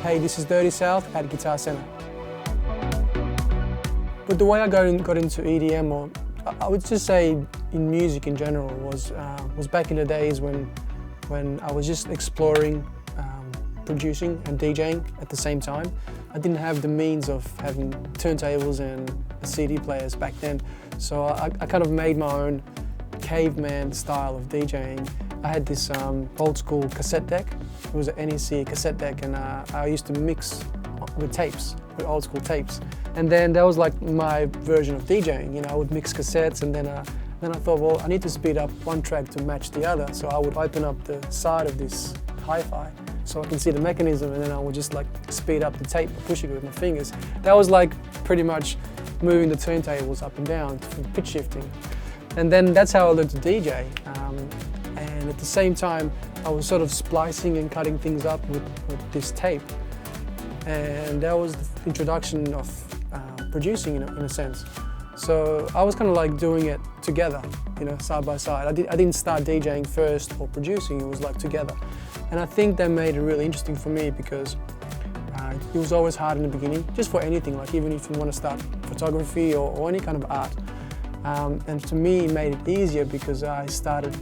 hey, this is Dirty South at Guitar Center. But the way I got into EDM, or I would just say in music in general, was back in the days when I was just exploring producing and DJing at the same time. I didn't have the means of having turntables and CD players back then, so I kind of made my own caveman style of DJing. I had this old school cassette deck. It was an NEC cassette deck, and I used to mix with tapes, with old school tapes. And then that was like my version of DJing. You know, I would mix cassettes, and then I thought, well, I need to speed up one track to match the other. So I would open up the side of this hi-fi so I can see the mechanism, and then I would just like speed up the tape or push it with my fingers. That was like pretty much moving the turntables up and down for pitch shifting. And then that's how I learned to DJ. And at the same time, I was sort of splicing and cutting things up with this tape. And that was the introduction of producing in a sense. So I was kind of like doing it together, you know, side by side. I didn't start DJing first or producing, it was like together. And I think that made it really interesting for me because it was always hard in the beginning, just for anything, like even if you want to start photography or any kind of art. And to me, it made it easier because I started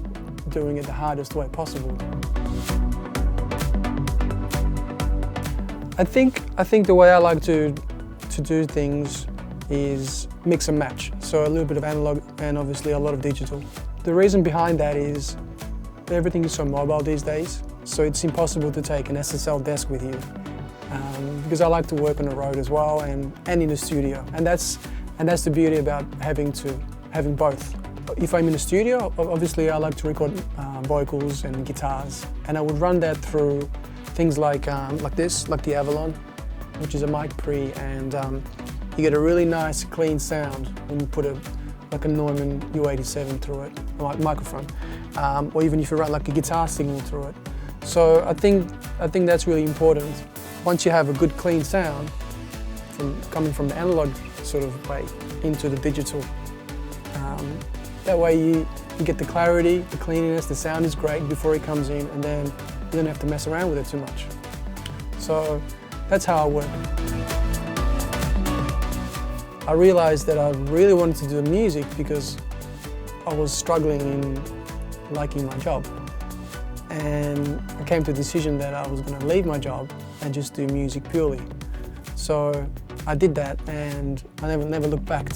doing it the hardest way possible. I think the way I like to do things is mix and match. So a little bit of analog and obviously a lot of digital. The reason behind that is everything is so mobile these days, so it's impossible to take an SSL desk with you. Because I like to work on the road as well and in the studio. And that's the beauty about having both. If I'm in the studio, obviously I like to record vocals and guitars, and I would run that through things like this, like the Avalon, which is a mic pre, and you get a really nice clean sound when you put like a Neumann U87 through it, like microphone, or even if you run like a guitar signal through it. So I think that's really important. Once you have a good clean sound, coming from the analog sort of way into the digital, that way you get the clarity, the cleanliness, the sound is great before it comes in, and then you don't have to mess around with it too much. So that's how I work. I realized that I really wanted to do music because I was struggling in liking my job. And I came to the decision that I was going to leave my job and just do music purely. So I did that, and I never looked back.